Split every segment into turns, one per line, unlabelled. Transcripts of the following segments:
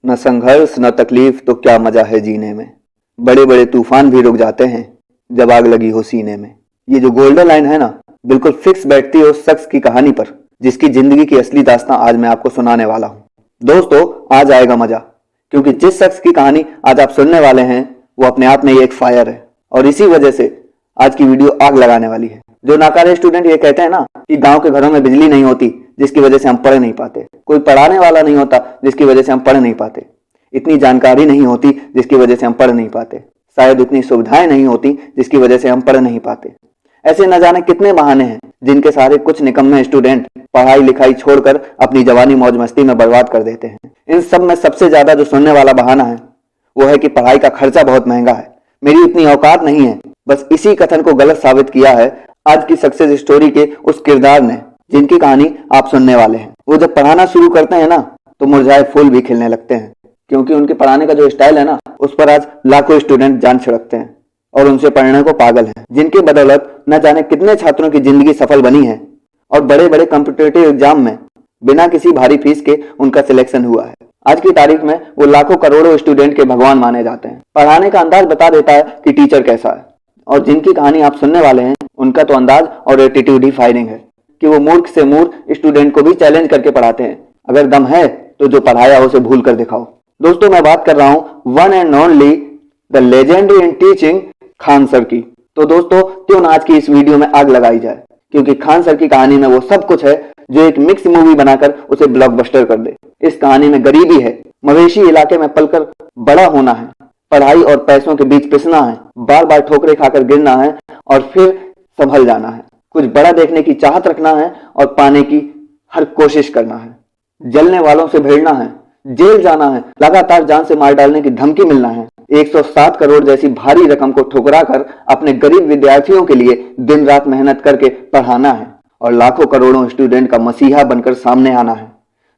न संघर्ष न तकलीफ तो क्या मजा है जीने में। बड़े बड़े तूफान भी रुक जाते हैं जब आग लगी हो सीने में। ये जो गोल्डन लाइन है ना, बिल्कुल फिक्स बैठती है उस शख्स की कहानी पर जिसकी जिंदगी की असली दास्तां आज मैं आपको सुनाने वाला हूँ। दोस्तों, आज आएगा मजा, क्योंकि जिस शख्स की कहानी आज आप सुनने वाले हैं वो अपने आप में ही एक फायर है और इसी वजह से आज की वीडियो आग लगाने वाली है। जो नाकारे स्टूडेंट ये कहते हैं ना कि गांव के घरों में बिजली नहीं होती जिसकी वजह से हम पढ़ नहीं पाते, कोई पढ़ाने वाला नहीं होता जिसकी वजह से हम पढ़ नहीं पाते, इतनी जानकारी नहीं होती जिसकी वजह से हम पढ़ नहीं पाते, शायद उतनी सुविधाएं नहीं होती जिसकी वजह से हम पढ़ नहीं पाते, ऐसे न जाने कितने बहाने हैं जिनके सारे कुछ निकम्मे स्टूडेंट पढ़ाई लिखाई छोड़कर अपनी जवानी मौज मस्ती में बर्बाद कर देते हैं। इन सब में सबसे ज्यादा जो सुनने वाला बहाना है वो है कि पढ़ाई का खर्चा बहुत महंगा है, मेरी उतनी औकात नहीं है। बस इसी कथन को गलत साबित किया है आज की सक्सेस स्टोरी के उस किरदार ने जिनकी कहानी आप सुनने वाले हैं। वो जब पढ़ाना शुरू करते हैं ना तो मुरझाए फूल भी खिलने लगते हैं, क्योंकि उनके पढ़ाने का जो स्टाइल है ना उस पर आज लाखों स्टूडेंट जान छिड़कते हैं और उनसे पढ़ने को पागल हैं, जिनके बदौलत न जाने कितने छात्रों की जिंदगी सफल बनी है और बड़े बड़े कॉम्पिटिटिव एग्जाम में बिना किसी भारी फीस के उनका सिलेक्शन हुआ है। आज की तारीख में वो लाखों करोड़ों स्टूडेंट के भगवान माने जाते हैं। पढ़ाने का अंदाज बता देता है कि टीचर कैसा है, और जिनकी कहानी आप सुनने वाले हैं उनका तो अंदाज और एटीट्यूड ही फायरिंग है कि वो मूर्ख से मूर्ख स्टूडेंट को भी चैलेंज करके पढ़ाते हैं। अगर दम है तो जो पढ़ाया उसे भूल कर दिखाओ। दोस्तों, मैं बात कर रहा हूं one and only the legendary in teaching Khan sir की। तो दोस्तों, क्यों ना आज की इस वीडियो में आग लगाई जाए, क्योंकि खान सर की कहानी में वो सब कुछ है जो एक मिक्स मूवी बनाकर उसे ब्लॉकबस्टर कर दे। इस कहानी में गरीबी है, मवेशी इलाके में पलकर बड़ा होना है, पढ़ाई और पैसों के बीच पिसना है, बार बार ठोकरे खाकर गिरना है और फिर संभल जाना है, कुछ बड़ा देखने की चाहत रखना है और पाने की हर कोशिश करना है, जलने वालों से भिड़ना है, जेल जाना है, लगातार जान से मार डालने की धमकी मिलना है, 107 करोड़ जैसी भारी रकम को ठुकरा कर अपने गरीब विद्यार्थियों के लिए दिन रात मेहनत करके पढ़ाना है और लाखों करोड़ों स्टूडेंट का मसीहा बनकर सामने आना है।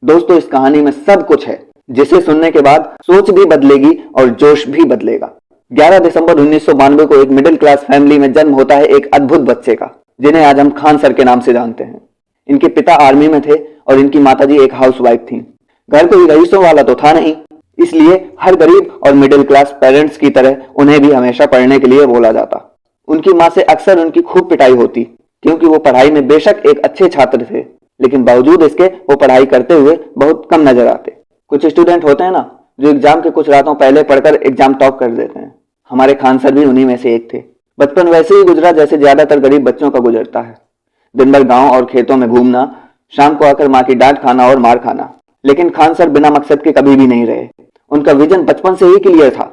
दोस्तों, इस कहानी में सब कुछ है जिसे सुनने के बाद सोच भी बदलेगी और जोश भी बदलेगा। 11 दिसंबर 1992 को एक मिडिल क्लास फैमिली में जन्म होता है एक अद्भुत बच्चे का, जिन्हें आज हम खान सर के नाम से जानते हैं। इनके पिता आर्मी में थे और इनकी माताजी एक हाउसवाइफ थी। घर कोई रईसों वाला तो था नहीं, इसलिए हर गरीब और मिडिल क्लास पेरेंट्स की तरह उन्हें भी हमेशा पढ़ने के लिए बोला जाता। उनकी माँ से अक्सर उनकी खूब पिटाई होती, क्योंकि वो पढ़ाई में बेशक एक अच्छे छात्र थे, लेकिन बावजूद इसके वो पढ़ाई करते हुए बहुत कम नजर आते। कुछ स्टूडेंट होते हैं ना जो एग्जाम के कुछ रातों पहले पढ़कर एग्जाम टॉप कर देते हैं। हमारे खान सर भी उन्हीं में से एक थे। बचपन वैसे ही गुजरा जैसे ज्यादातर गरीब बच्चों का गुजरता है। दिन भर गांव और खेतों में घूमना, शाम को आकर माँ की डांट खाना और मार खाना। लेकिन खान सर बिना मकसद के कभी भी नहीं रहे। उनका विजन बचपन से ही क्लियर था।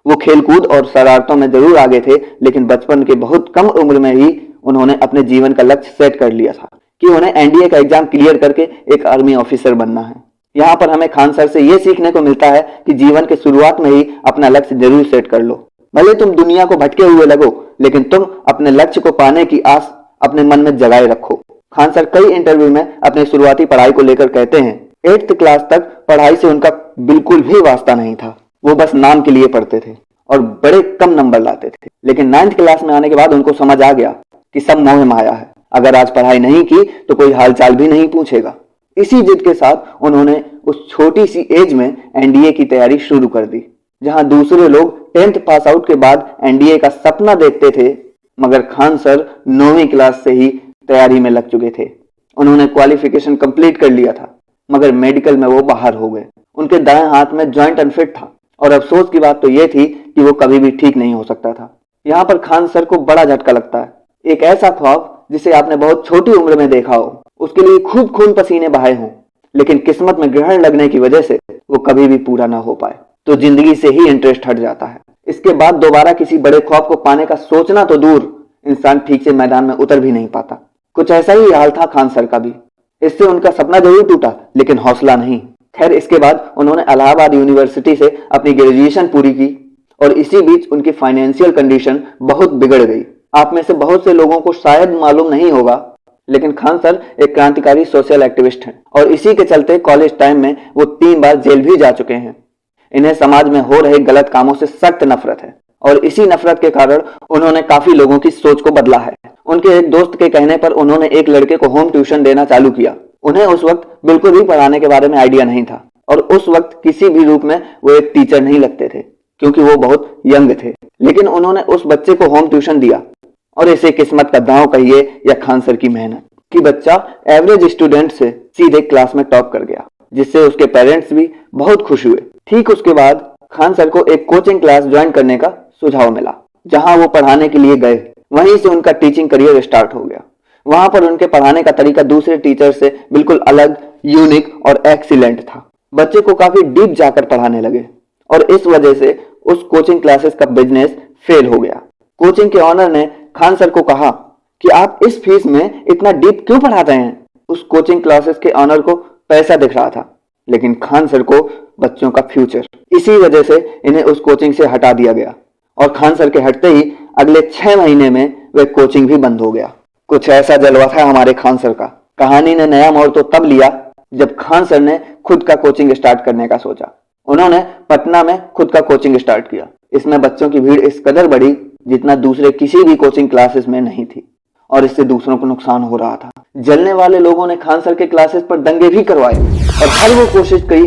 वो खेलकूद और शरारतों में जरूर आगे थे, लेकिन बचपन के बहुत कम उम्र में ही उन्होंने अपने जीवन का लक्ष्य सेट कर लिया था कि उन्हें एनडीए का एग्जाम क्लियर करके एक आर्मी ऑफिसर बनना है। यहाँ पर हमें खान सर से यह सीखने को मिलता है कि जीवन के शुरुआत में ही अपना लक्ष्य जरूर सेट कर लो। भले तुम दुनिया को भटके हुए लगो, लेकिन तुम अपने लक्ष्य को पाने की आस अपने मन में जगाए रखो। खान सर कई इंटरव्यू में अपनी शुरुआती पढ़ाई को लेकर कहते हैं 8th क्लास तक पढ़ाई से उनका बिल्कुल भी वास्ता नहीं था। वो बस नाम के लिए पढ़ते थे और बड़े कम नंबर लाते थे। लेकिन 9th क्लास में आने के बाद उनको समझ आ गया कि सब मोह माया है। अगर आज पढ़ाई नहीं की तो कोई हालचाल भी नहीं पूछेगा। इसी जिद के साथ उन्होंने उस छोटी सी एज में एनडीए की तैयारी शुरू कर दी। जहां दूसरे लोग 10th पास आउट के बाद एनडीए का सपना देखते थे, मगर खान सर 9वीं क्लास से ही तैयारी में लग चुके थे। उन्होंने क्वालिफिकेशन कंप्लीट कर लिया था, मगर मेडिकल में वो बाहर हो गए। उनके दाएं हाथ में जॉइंट अनफिट था और अफसोस की बात तो यह थी कि वो कभी भी ठीक नहीं हो सकता था। यहाँ पर खान सर को बड़ा झटका लगता है। एक ऐसा ख्वाब जिसे आपने बहुत छोटी उम्र में देखा हो, उसके लिए खूब खून पसीने बहाए हों, लेकिन किस्मत में ग्रहण लगने की वजह से वो कभी भी पूरा ना हो पाए, तो जिंदगी से ही इंटरेस्ट हट जाता है। इसके बाद दोबारा किसी बड़े ख्वाब को पाने का सोचना तो दूर, इंसान ठीक से मैदान में उतर भी नहीं पाता। कुछ ऐसा ही हाल था खान सर का भी। इससे उनका सपना जरूर टूटा, लेकिन हौसला नहीं। खैर, इसके बाद उन्होंने इलाहाबाद यूनिवर्सिटी से अपनी ग्रेजुएशन पूरी की और इसी बीच उनकी फाइनेंशियल कंडीशन बहुत बिगड़ गई। आप में से बहुत से लोगों को शायद मालूम नहीं होगा, लेकिन खान सर एक क्रांतिकारी सोशल एक्टिविस्ट हैं और इसी के चलते कॉलेज टाइम में वो 3 बार जेल भी जा चुके हैं। इन्हें समाज में हो रहे गलत कामों से सख्त नफरत है और इसी नफरत के कारण उन्होंने काफी लोगों की सोच को बदला है। उनके एक दोस्त के कहने पर उन्होंने एक लड़के को होम ट्यूशन देना चालू किया। उन्हें उस वक्त बिल्कुल भी पढ़ाने के बारे में आइडिया नहीं था। और उस वक्त किसी भी रूप में वो एक टीचर नहीं लगते थे क्योंकि वो बहुत यंग थे। लेकिन उन्होंने उस बच्चे को होम ट्यूशन दिया और इसे किस्मत का दांव कहिए या खान सर की मेहनत कि बच्चा एवरेज स्टूडेंट से सीधे क्लास में टॉप कर गया, जिससे उसके पेरेंट्स भी बहुत खुश हुए। ठीक उसके बाद खान सर को एक कोचिंग क्लास ज्वाइन करने का सुझाव मिला। जहां वो पढ़ाने के लिए गए वहीं से उनका टीचिंग करियर स्टार्ट हो गया। वहां पर उनके पढ़ाने का तरीका दूसरे टीचर से बिल्कुल अलग, यूनिक और एक्सीलेंट था। बच्चे को काफी डीप जाकर पढ़ाने लगे और इस वजह से उस कोचिंग क्लासेस का बिजनेस फेल हो गया। कोचिंग के ऑनर ने खान सर को कहा कि आप इस फीस में इतना डीप क्यों पढ़ाते हैं। उस कोचिंग क्लासेस के ऑनर को पैसा दिख रहा था, लेकिन खान सर को बच्चों का फ्यूचर। इसी वजह से इन्हें उस कोचिंग से हटा दिया गया और खान सर के हटते ही अगले 6 महीने में वह कोचिंग भी बंद हो गया। कुछ ऐसा जलवा था हमारे खान सर का। कहानी ने नया मोड़ तो तब लिया जब खान सर ने खुद का कोचिंग स्टार्ट करने का सोचा। उन्होंने पटना में खुद का कोचिंग स्टार्ट किया। इसमें बच्चों की भीड़ इस कदर बढ़ी जितना दूसरे किसी भी कोचिंग क्लासेस में नहीं थी और इससे दूसरों को नुकसान हो रहा था। जलने वाले लोगों ने खान सर के क्लासेस पर दंगे भी करवाए और हर वो कोशिश की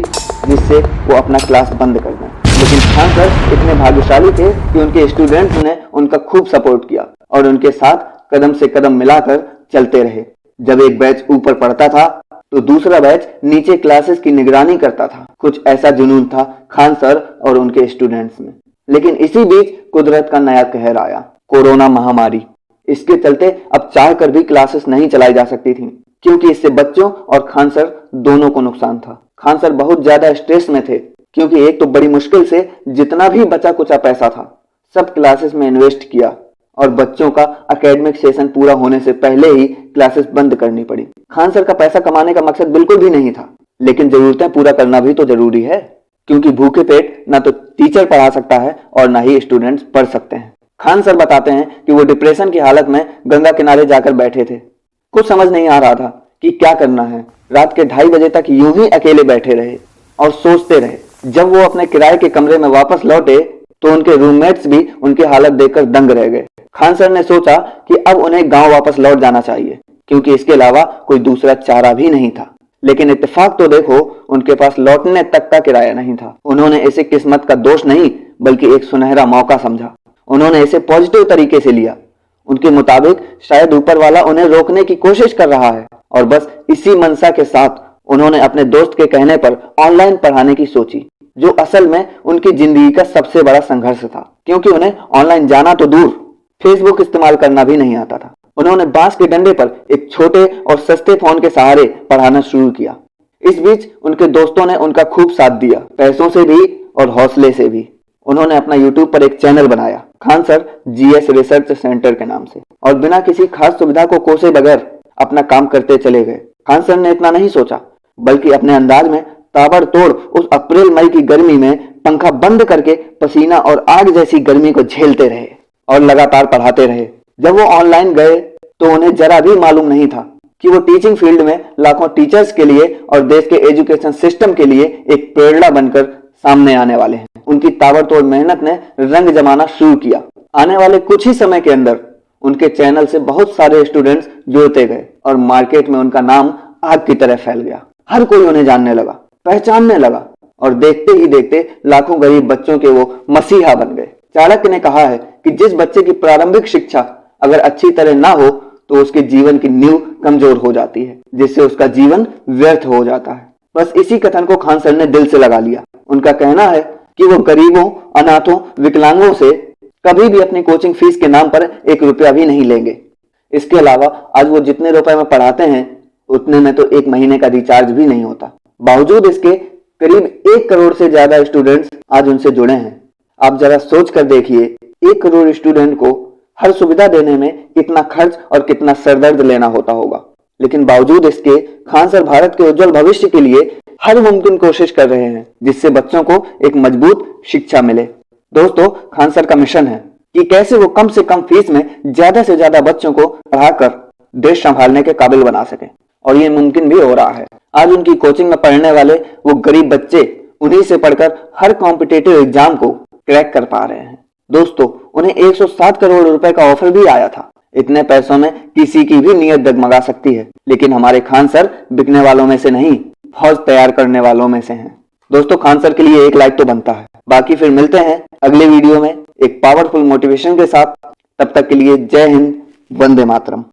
जिससे वो अपना क्लास बंद कर दें। लेकिन खान सर इतने भाग्यशाली थे कि उनके स्टूडेंट्स ने उनका खूब सपोर्ट किया और उनके साथ कदम से कदम मिलाकर चलते रहे। जब एक बैच ऊपर पढ़ता था तो दूसरा बैच नीचे क्लासेस की निगरानी करता था। कुछ ऐसा जुनून था खान सर और उनके स्टूडेंट्स में। लेकिन इसी बीच कुदरत का नया कहर आया, कोरोना महामारी। इसके चलते अब चाह कर भी क्लासेस नहीं चलाई जा सकती थी क्योंकि इससे बच्चों और खान सर दोनों को नुकसान था। खान सर बहुत ज्यादा स्ट्रेस में थे क्योंकि एक तो बड़ी मुश्किल से जितना भी बचा कुचा पैसा था सब क्लासेस में इन्वेस्ट किया और बच्चों का एकेडमिक सेशन पूरा होने से पहले ही क्लासेस बंद करनी पड़ी। खान सर का पैसा कमाने का मकसद बिल्कुल भी नहीं था, लेकिन जरूरतें पूरा करना भी तो जरूरी है क्योंकि भूखे पेट ना तो टीचर पढ़ा सकता है और ना ही स्टूडेंट्स पढ़ सकते हैं। खान सर बताते हैं कि वो डिप्रेशन की हालत में गंगा किनारे जाकर बैठे थे। कुछ समझ नहीं आ रहा था कि क्या करना है। रात के 2:30 बजे तक यूं ही अकेले बैठे रहे और सोचते रहे। जब वो अपने किराए के कमरे में वापस लौटे तो उनके रूममेट्स भी उनकी हालत देखकर दंग रह गए। खान सर ने सोचा कि अब उन्हें गांव वापस लौट जाना चाहिए क्योंकि इसके अलावा कोई दूसरा चारा भी नहीं था। लेकिन इत्तेफाक तो देखो, उनके पास लौटने तक का किराया नहीं था। उन्होंने इसे किस्मत का दोष नहीं बल्कि एक सुनहरा मौका समझा। उन्होंने इसे पॉजिटिव तरीके से लिया। उनके मुताबिक शायद ऊपर वाला उन्हें रोकने की कोशिश कर रहा है और बस इसी मनसा के साथ उन्होंने अपने दोस्त के कहने पर ऑनलाइन पढ़ाने की सोची, जो असल में उनकी जिंदगी का सबसे बड़ा संघर्ष था क्योंकि उन्हें ऑनलाइन जाना तो दूर, फेसबुक इस्तेमाल करना भी नहीं आता था। उन्होंने बांस के डंडे पर एक छोटे और सस्ते फोन के सहारे पढ़ाना शुरू किया। इस बीच उनके दोस्तों ने उनका खूब साथ दिया, पैसों से भी और हौसले से भी। उन्होंने अपना यूट्यूब पर एक चैनल बनाया, Khan sir GS research centre के नाम से, और बिना किसी खास सुविधा को कोसे बगैर अपना काम करते चले गए। खान सर ने इतना नहीं सोचा बल्कि अपने अंदाज में ताबड़तोड़ उस अप्रैल मई की गर्मी में पंखा बंद करके पसीना और आग जैसी गर्मी को झेलते रहे और लगातार पढ़ाते रहे। जब वो ऑनलाइन गए तो उन्हें जरा भी मालूम नहीं था कि वो टीचिंग फील्ड में लाखों टीचर्स के लिए और देश के एजुकेशन सिस्टम के लिए एक प्रेरणा बनकर सामने आने वाले हैं। उनकी ताबड़तोड़ मेहनत ने रंग जमाना शुरू किया। आने वाले कुछ ही समय के अंदर उनके चैनल से बहुत सारे स्टूडेंट्स जुड़ते गए और मार्केट में उनका नाम आग की तरह फैल गया। हर कोई उन्हें जानने लगा, पहचानने लगा और देखते ही देखते लाखों गरीब बच्चों के वो मसीहा बन गए। चाणक्य ने कहा है कि जिस बच्चे की प्रारंभिक शिक्षा अगर अच्छी तरह ना हो तो उसके जीवन की नींव कमजोर हो जाती है, जिससे उसका जीवन व्यर्थ हो जाता है। बस इसी कथन को खान सर ने दिल से लगा लिया। उनका कहना है कि वो गरीबों, अनाथों, विकलांगों से कभी भी अपनी कोचिंग फीस के नाम पर 1 रुपया भी नहीं लेंगे। इसके अलावा आज वो जितने रुपए में पढ़ाते हैं उतने में तो 1 महीने का रिचार्ज भी नहीं होता। बावजूद इसके करीब 1 करोड़ से ज्यादा स्टूडेंट्स आज उनसे जुड़े हैं। आप जरा सोच कर देखिए, 1 करोड़ स्टूडेंट को हर सुविधा देने में कितना खर्च और कितना सरदर्द लेना होता होगा। लेकिन बावजूद इसके खान सर भारत के उज्जवल भविष्य के लिए हर मुमकिन कोशिश कर रहे हैं जिससे बच्चों को एक मजबूत शिक्षा मिले। दोस्तों, खान सर का मिशन है कि कैसे वो कम से कम फीस में ज्यादा से ज्यादा बच्चों को पढ़ाकर देश संभालने के काबिल बना सके और ये मुमकिन भी हो रहा है। आज उनकी कोचिंग में पढ़ने वाले वो गरीब बच्चे उन्हीं से पढ़कर हर कॉम्पिटिटिव एग्जाम को क्रैक कर पा रहे हैं। दोस्तों, उन्हें 107 करोड़ रुपए का ऑफर भी आया था। इतने पैसों में किसी की भी नीयत डगमगा सकती है, लेकिन हमारे खान सर बिकने वालों में से नहीं, फौज तैयार करने वालों में से हैं। दोस्तों खान सर के लिए एक लाइक तो बनता है। बाकी फिर मिलते हैं अगले वीडियो में एक पावरफुल मोटिवेशन के साथ। तब तक के लिए जय हिंद, वंदे मातरम।